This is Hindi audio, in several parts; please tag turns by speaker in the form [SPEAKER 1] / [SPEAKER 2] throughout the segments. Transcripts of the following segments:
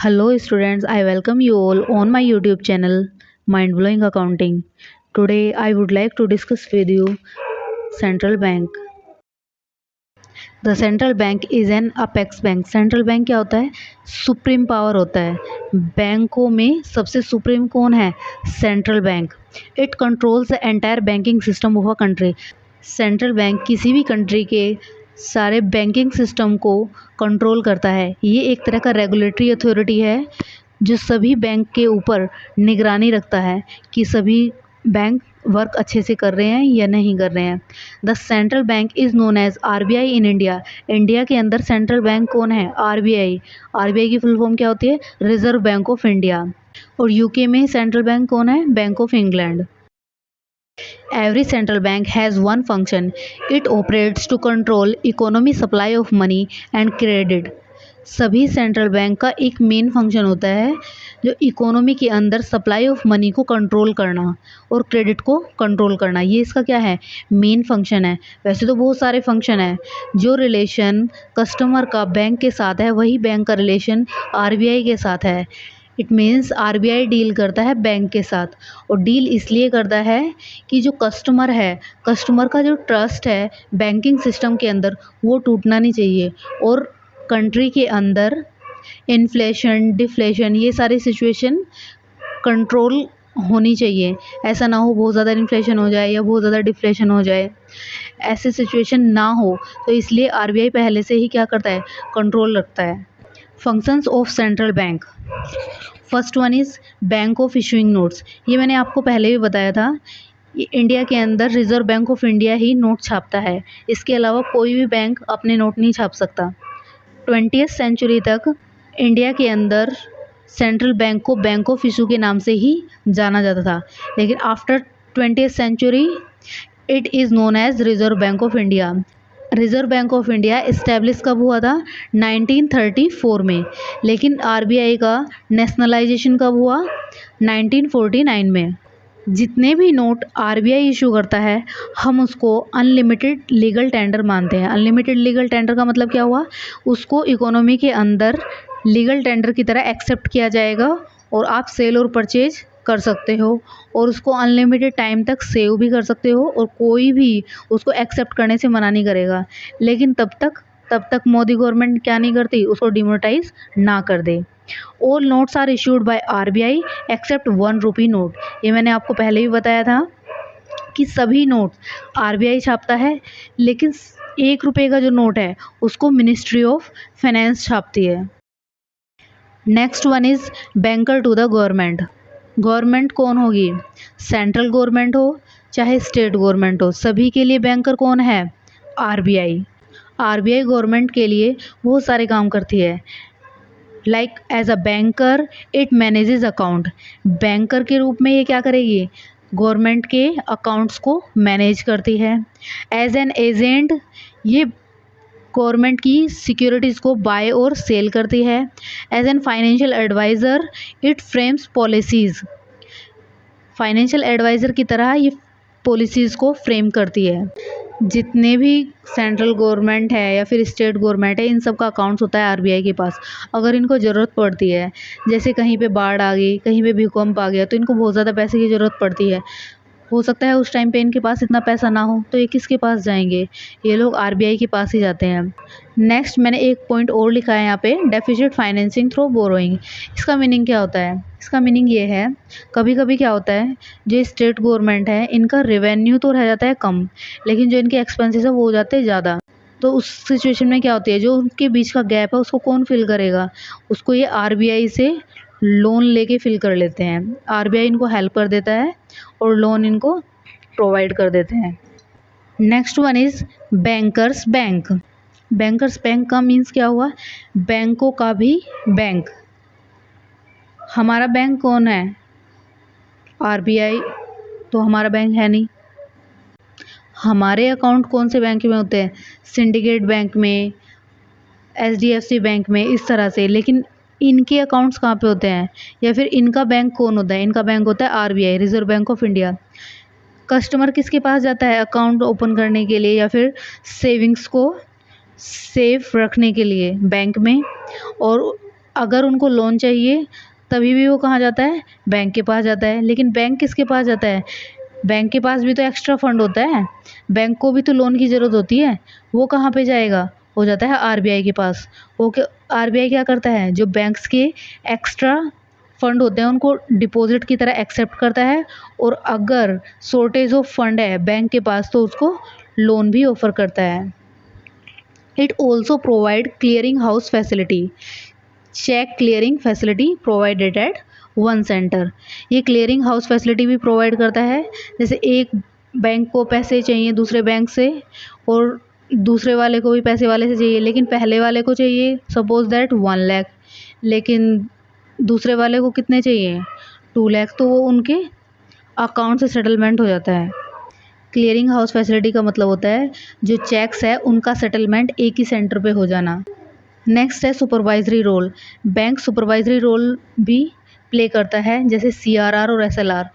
[SPEAKER 1] Hello students, I welcome you all on my YouTube channel Mind Blowing Accounting. Today I would like to discuss with you Central Bank. The Central Bank is an apex bank. Central Bank क्या होता है? सुप्रीम पावर होता है. बैंकों में सबसे सुप्रीम कौन है? Central bank. It controls the entire banking system of a country. Central bank किसी भी कंट्री के सारे बैंकिंग सिस्टम को कंट्रोल करता है. ये एक तरह का रेगुलेटरी अथॉरिटी है जो सभी बैंक के ऊपर निगरानी रखता है कि सभी बैंक वर्क अच्छे से कर रहे हैं या नहीं कर रहे हैं. The central bank is known as RBI in India. India के अंदर सेंट्रल बैंक कौन है? आरबीआई. आरबीआई की फुल फॉर्म क्या होती है? Reserve bank of India. और यूके में सेंट्रल बैंक कौन है? Bank of England. Every central bank has one function. It operates to control economy supply of money and credit. सभी सेंट्रल बैंक का एक मेन फंक्शन होता है जो इकोनॉमी के अंदर सप्लाई ऑफ मनी को कंट्रोल करना और क्रेडिट को कंट्रोल करना. ये इसका क्या है? मेन फंक्शन है. वैसे तो बहुत सारे फंक्शन हैं. जो रिलेशन कस्टमर का बैंक के साथ है वही बैंक का रिलेशन आरबीआई के साथ है. इट मीन्स आरबीआई डील करता है बैंक के साथ. और डील इसलिए करता है कि जो कस्टमर है, कस्टमर का जो ट्रस्ट है बैंकिंग सिस्टम के अंदर वो टूटना नहीं चाहिए. और कंट्री के अंदर इन्फ्लेशन, डिफ्लेशन, ये सारी सिचुएशन कंट्रोल होनी चाहिए. ऐसा ना हो बहुत ज़्यादा इन्फ्लेशन हो जाए या बहुत ज़्यादा डिफ्लेशन हो जाए, ऐसे सिचुएशन ना हो. तो इसलिए आरबीआई पहले से ही क्या करता है? कंट्रोल रखता है. Functions of central bank. First one is bank of issuing notes. ये मैंने आपको पहले भी बताया था. ये इंडिया के अंदर रिजर्व बैंक ऑफ इंडिया ही नोट छापता है. इसके अलावा कोई भी बैंक अपने नोट नहीं छाप सकता. 20वीं सेंचुरी तक इंडिया के अंदर सेंट्रल बैंक को बैंक ऑफ इशू के नाम से ही जाना जाता था. लेकिन आफ्टर 20वीं century it is known as reserve bank of India. Reserve bank of India establish कब हुआ था? 1934 में. लेकिन आरबीआई का नेशनलाइजेशन कब हुआ? 1949 में. जितने भी नोट आरबीआई इशू करता है हम उसको अनलिमिटेड लीगल टेंडर मानते हैं. अनलिमिटेड लीगल टेंडर का मतलब क्या हुआ? उसको इकोनॉमी के अंदर लीगल टेंडर की तरह एक्सेप्ट किया जाएगा और आप सेल और परचेज कर सकते हो और उसको अनलिमिटेड टाइम तक सेव भी कर सकते हो और कोई भी उसको एक्सेप्ट करने से मना नहीं करेगा. लेकिन तब तक मोदी गवर्नमेंट क्या नहीं करती? उसको डिमोनेटाइज ना कर दे. All notes are issued by RBI except 1 rupee note. ये मैंने आपको पहले भी बताया था कि सभी नोट आरबीआई छापता है, लेकिन 1 रुपये का जो नोट है उसको मिनिस्ट्री ऑफ फाइनेंस छापती है. Next one is banker to the government. Government कौन होगी? सेंट्रल गवर्नमेंट हो चाहे स्टेट गवर्नमेंट हो, सभी के लिए बैंकर कौन है? आरबीआई. आरबीआई गवर्नमेंट के लिए बहुत सारे काम करती है. Like as a banker it manages account. Banker के रूप में ये क्या करेगी? गवर्नमेंट के अकाउंट्स को मैनेज करती है. एज एन एजेंट ये गवर्नमेंट की सिक्योरिटीज़ को बाय और सेल करती है. As an financial adviser it frames policies. Financial adviser की तरह ये पॉलिसीज़ को फ्रेम करती है. जितने भी सेंट्रल गवर्नमेंट है या फिर स्टेट गवर्नमेंट है इन सब का अकाउंट्स होता है आरबीआई के पास. अगर इनको ज़रूरत पड़ती है, जैसे कहीं पे बाढ़ आ गई, कहीं पे भूकंप आ गया, तो इनको बहुत ज़्यादा पैसे की ज़रूरत पड़ती है. हो सकता है उस टाइम पे इनके पास इतना पैसा ना हो, तो ये किसके पास जाएंगे? ये लोग आरबीआई के पास ही जाते हैं. नेक्स्ट मैंने एक पॉइंट और लिखा है यहाँ पे, डेफिसिट फाइनेंसिंग थ्रू बोरोइंग. इसका मीनिंग क्या होता है? इसका मीनिंग ये है, कभी कभी क्या होता है जो स्टेट गवर्नमेंट है इनका रेवेन्यू तो रह जाता है कम, लेकिन जो इनके एक्सपेंसेस है वो हो जाते हैं ज़्यादा. तो उस सिचुएशन में क्या होती है, जो उनके बीच का गैप है उसको कौन फिल करेगा? उसको ये आरबीआई से लोन लेके फिल कर लेते हैं. आरबीआई इनको हेल्प कर देता है और लोन इनको प्रोवाइड कर देते हैं. Next one is bankers bank. Bankers bank का मीन्स क्या हुआ? बैंकों का भी बैंक. हमारा बैंक कौन है? आरबीआई. तो हमारा बैंक है नहीं. हमारे अकाउंट कौन से बैंक में होते हैं? सिंडिकेट बैंक में, एचडीएफसी बैंक में, इस तरह से. लेकिन इनके अकाउंट्स कहाँ पे होते हैं? या फिर इनका बैंक कौन होता है? इनका बैंक होता है RBI, reserve bank of India. Customer किसके पास जाता है अकाउंट ओपन करने के लिए या फिर सेविंग्स को सेफ रखने के लिए? बैंक में. और अगर उनको लोन चाहिए तभी भी वो कहाँ जाता है, बैंक के पास जाता है। लेकिन बैंक किसके पास जाता है, बैंक के पास भी तो एक्स्ट्रा फंड होता है, बैंक को भी तो लोन की ज़रूरत होती है। वो कहाँ पे जाएगा, वो जाता है आरबीआई के पास। आरबीआई क्या करता है, जो बैंक्स के एक्स्ट्रा फंड होते हैं उनको डिपॉजिट की तरह एक्सेप्ट करता है, और अगर शॉर्टेज ऑफ फंड है बैंक के पास तो उसको लोन भी ऑफर करता है। It also provide clearing house facility, cheque clearing facility provided eight one centre. ये क्लियरिंग हाउस फैसिलिटी भी प्रोवाइड करता है, जैसे एक बैंक को पैसे चाहिए दूसरे बैंक से, और दूसरे वाले को भी पैसे वाले से चाहिए, लेकिन पहले वाले को चाहिए सपोज दैट 1 लाख, लेकिन दूसरे वाले को कितने चाहिए 2 लाख, तो वो उनके अकाउंट से सेटलमेंट हो जाता है। क्लियरिंग हाउस फैसिलिटी का मतलब होता है जो चेक्स है उनका सेटलमेंट एक ही सेंटर पे हो जाना। नेक्स्ट है supervisory role. Bank supervisory role भी प्ले करता है, जैसे सीआरआर और एसएलआर।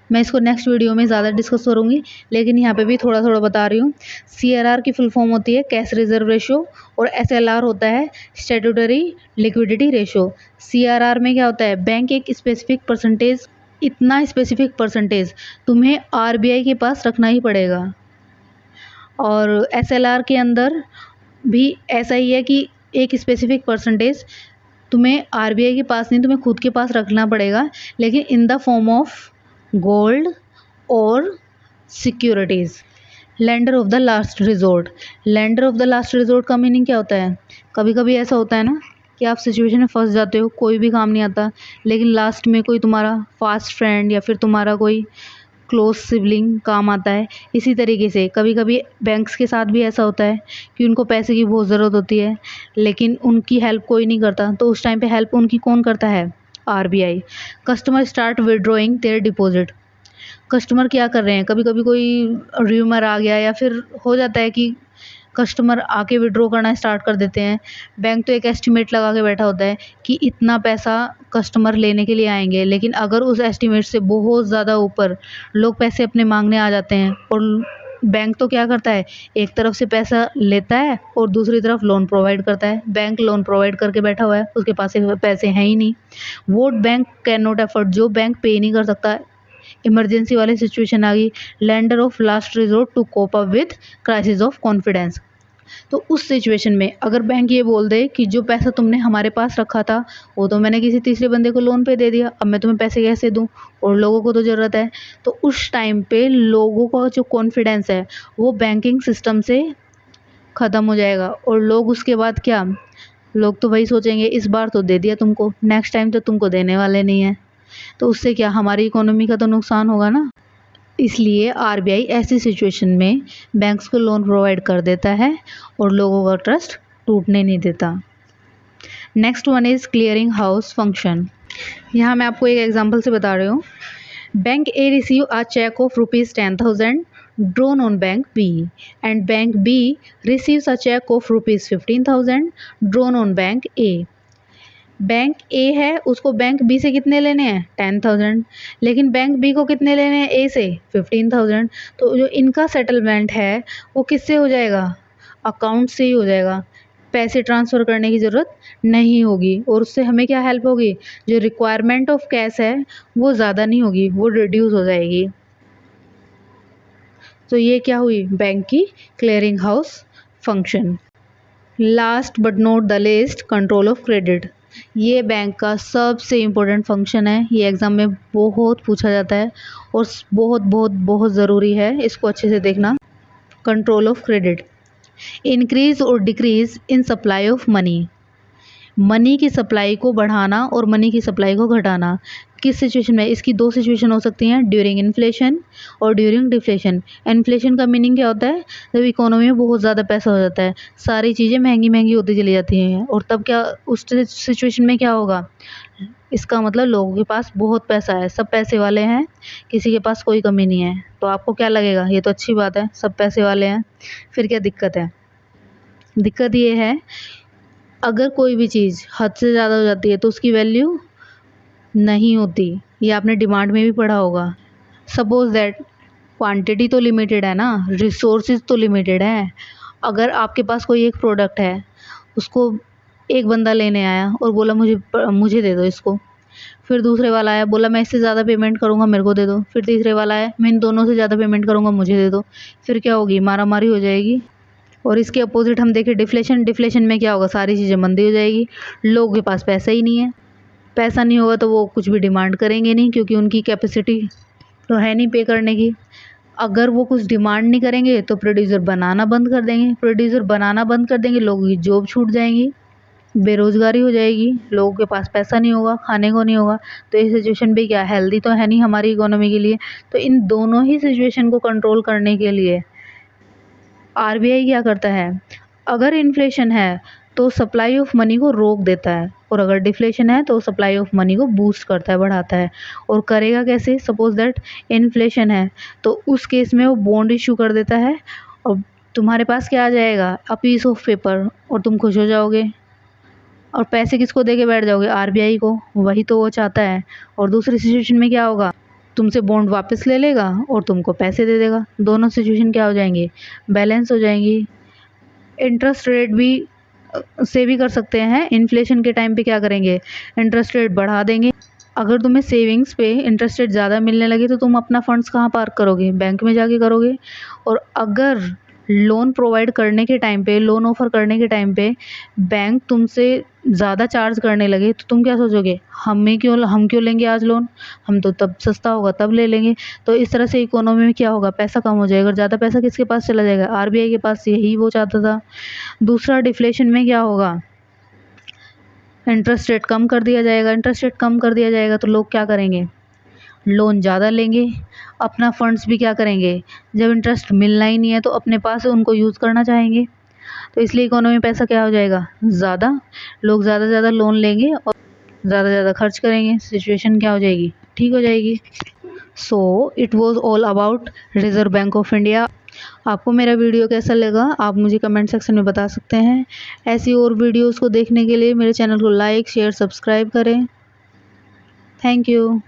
[SPEAKER 1] मैं इसको नेक्स्ट वीडियो में ज़्यादा डिस्कस करूँगी, लेकिन यहाँ पे भी थोड़ा थोड़ा बता रही हूँ। सीआरआर की फुल फॉर्म होती है कैश रिजर्व रेशो, और एसएलआर होता है स्टैट्यूटरी लिक्विडिटी रेशो। सीआरआर में क्या होता है, बैंक एक स्पेसिफिक परसेंटेज, इतना स्पेसिफिक परसेंटेज तुम्हें आरबीआई के पास रखना ही पड़ेगा। और एसएलआर के अंदर भी ऐसा ही है कि एक स्पेसिफिक परसेंटेज तुम्हें आरबीआई के पास नहीं, तुम्हें खुद के पास रखना पड़ेगा, लेकिन in the form of gold और securities. Lender of the last resort. Lender of the last resort का मीनिंग क्या होता है, कभी कभी ऐसा होता है ना कि आप सिचुएशन में फंस जाते हो, कोई भी काम नहीं आता, लेकिन लास्ट में कोई तुम्हारा फास्ट फ्रेंड या फिर तुम्हारा कोई क्लोज सिबलिंग काम आता है। इसी तरीके से कभी कभी बैंक्स के साथ भी ऐसा होता है कि उनको पैसे की बहुत ज़रूरत होती है, लेकिन उनकी हेल्प कोई नहीं करता, तो उस टाइम पे हेल्प उनकी कौन करता है, RBI. Customer start withdrawing their deposit. Customer क्या कर रहे हैं, कभी कभी कोई र्यूमर आ गया या फिर हो जाता है कि कस्टमर आके विड्रॉ करना स्टार्ट कर देते हैं। बैंक तो एक एस्टिमेट लगा के बैठा होता है कि इतना पैसा कस्टमर लेने के लिए आएंगे, लेकिन अगर उस एस्टिमेट से बहुत ज़्यादा ऊपर लोग पैसे अपने मांगने आ जाते हैं, और बैंक तो क्या करता है, एक तरफ से पैसा लेता है और दूसरी तरफ लोन प्रोवाइड करता है। बैंक लोन प्रोवाइड करके बैठा हुआ है, उसके पास पैसे हैं ही नहीं। What bank can not afford, जो बैंक पे नहीं कर सकता, इमरजेंसी वाली सिचुएशन आ गई, lender of last resort to cope up with crisis of confidence. तो उस सिचुएशन में अगर बैंक ये बोल दे कि जो पैसा तुमने हमारे पास रखा था वो तो मैंने किसी तीसरे बंदे को लोन पे दे दिया, अब मैं तुम्हें पैसे कैसे दूं, और लोगों को तो ज़रूरत है, तो उस टाइम पे लोगों का जो कॉन्फिडेंस है वो बैंकिंग सिस्टम से ख़त्म हो जाएगा। और लोग उसके बाद क्या, लोग तो वही सोचेंगे इस बार तो दे दिया तुमको, नेक्स्ट टाइम तो तुमको देने वाले नहीं हैं, तो उससे क्या हमारी इकोनॉमी का तो नुकसान होगा ना। इसलिए आरबीआई ऐसी सिचुएशन में बैंक्स को लोन प्रोवाइड कर देता है और लोगों का ट्रस्ट टूटने नहीं देता। Next one is clearing house function. यहाँ मैं आपको एक एग्जांपल से बता रही हूँ। Bank A receive a cheque of ₹10,000 drawn on bank B, and bank B receives a check of ₹15,000 drawn on bank A। Bank A है, उसको बैंक बी से कितने लेने हैं 10,000, लेकिन बैंक बी को कितने लेने हैं ए से 15,000। तो जो इनका सेटलमेंट है वो किससे हो जाएगा, अकाउंट से ही हो जाएगा, पैसे ट्रांसफ़र करने की ज़रूरत नहीं होगी, और उससे हमें क्या हेल्प होगी, जो रिक्वायरमेंट ऑफ कैश है वो ज़्यादा नहीं होगी, वो रिड्यूस हो जाएगी। तो ये क्या हुई, बैंक की clearing house function. Last but not the least, control of credit. ये बैंक का सबसे इम्पोर्टेंट फंक्शन है, ये एग्ज़ाम में बहुत पूछा जाता है और बहुत बहुत बहुत ज़रूरी है, इसको अच्छे से देखना। कंट्रोल ऑफ क्रेडिट, इंक्रीज और decrease in supply of money. Money की सप्लाई को बढ़ाना और मनी की सप्लाई को घटाना। किस सिचुएशन में, इसकी दो सिचुएशन हो सकती हैं, ड्यूरिंग इन्फ्लेशन और ड्यूरिंग डिफ्लेशन। इन्फ्लेशन का मीनिंग क्या होता है, जब इकोनॉमी में बहुत ज़्यादा पैसा हो जाता है, सारी चीज़ें महंगी महंगी होती चली जाती हैं, और तब क्या उस सिचुएशन में क्या होगा, इसका मतलब लोगों के पास बहुत पैसा है, सब पैसे वाले हैं, किसी के पास कोई कमी नहीं है। तो आपको क्या लगेगा, ये तो अच्छी बात है, सब पैसे वाले हैं, फिर क्या दिक्कत है। दिक्कत ये है अगर कोई भी चीज़ हद से ज़्यादा हो जाती है तो उसकी वैल्यू नहीं होती, ये आपने डिमांड में भी पढ़ा होगा। सपोज दैट क्वांटिटी तो लिमिटेड है ना, रिसोर्सेज तो लिमिटेड है। अगर आपके पास कोई एक प्रोडक्ट है, उसको एक बंदा लेने आया और बोला मुझे दे दो इसको। फिर दूसरे वाला आया, बोला मैं इससे ज़्यादा पेमेंट करूँगा, मेरे को दे दो। फिर तीसरे वाला आया, मैं इन दोनों से ज़्यादा पेमेंट करूँगा, मुझे दे दो। फिर क्या होगी, मारामारी हो जाएगी। और इसके अपोजिट हम देखें डिफ्लेशन। डिफ्लेशन में क्या होगा, सारी चीज़ें मंदी हो जाएगी, लोगों के पास पैसा ही नहीं है। पैसा नहीं होगा तो वो कुछ भी डिमांड करेंगे नहीं, क्योंकि उनकी कैपेसिटी तो है नहीं पे करने की। अगर वो कुछ डिमांड नहीं करेंगे तो प्रोड्यूसर बनाना बंद कर देंगे। प्रोड्यूसर बनाना बंद कर देंगे, लोगों की जॉब छूट जाएंगी, बेरोज़गारी हो जाएगी, लोगों के पास पैसा नहीं होगा, खाने को नहीं होगा। तो ये सिचुएशन भी क्या हेल्दी तो है नहीं हमारी इकोनॉमी के लिए। तो इन दोनों ही सिचुएशन को कंट्रोल करने के लिए आरबीआई क्या करता है, अगर इन्फ्लेशन है तो सप्लाई ऑफ मनी को रोक देता है, और अगर डिफ्लेशन है तो सप्लाई ऑफ मनी को बूस्ट करता है, बढ़ाता है। और करेगा कैसे, सपोज दैट इन्फ्लेशन है तो उस केस में वो बॉन्ड इशू कर देता है, और तुम्हारे पास क्या आ जाएगा, अ पीस ऑफ पेपर, और तुम खुश हो जाओगे। और पैसे किसको दे के बैठ जाओगे, आरबीआई को, वही तो वो चाहता है। और दूसरी सिचुएशन में क्या होगा, तुमसे बॉन्ड वापस ले लेगा और तुमको पैसे दे देगा। दोनों सिचुएशन क्या हो जाएंगे, बैलेंस हो जाएंगी। इंटरेस्ट रेट भी से भी कर सकते हैं। इन्फ्लेशन के टाइम पे क्या करेंगे, इंटरेस्ट रेट बढ़ा देंगे। अगर तुम्हें सेविंग्स पे इंटरेस्ट रेट ज़्यादा मिलने लगे तो तुम अपना फंड्स कहाँ पार्क करोगे, बैंक में जाके करोगे। और अगर लोन प्रोवाइड करने के टाइम पे, लोन ऑफर करने के टाइम पे बैंक तुमसे ज़्यादा चार्ज करने लगे तो तुम क्या सोचोगे, हम क्यों लेंगे आज लोन, हम तो तब सस्ता होगा तब ले लेंगे। तो इस तरह से इकोनॉमी में क्या होगा, पैसा कम हो जाएगा। और ज़्यादा पैसा किसके पास चला जाएगा, आरबीआई के पास। यही वो चाहता था। दूसरा डिफ्लेशन में क्या होगा, इंटरेस्ट रेट कम कर दिया जाएगा। इंटरेस्ट रेट कम कर दिया जाएगा तो लोग क्या करेंगे, लोन ज़्यादा लेंगे, अपना फंड्स भी क्या करेंगे, जब इंटरेस्ट मिलना ही नहीं है तो अपने पास उनको यूज़ करना चाहेंगे। तो इसलिए इकोनॉमी में पैसा क्या हो जाएगा, ज़्यादा, लोग ज़्यादा से ज़्यादा लोन लेंगे और ज़्यादा से ज़्यादा खर्च करेंगे। सिचुएशन क्या हो जाएगी, ठीक हो जाएगी। So it was all about reserve bank of India. आपको मेरा वीडियो कैसा लगा आप मुझे कमेंट सेक्शन में बता सकते हैं। ऐसी और वीडियोज़ को देखने के लिए मेरे चैनल को लाइक शेयर सब्सक्राइब करें। Thank you.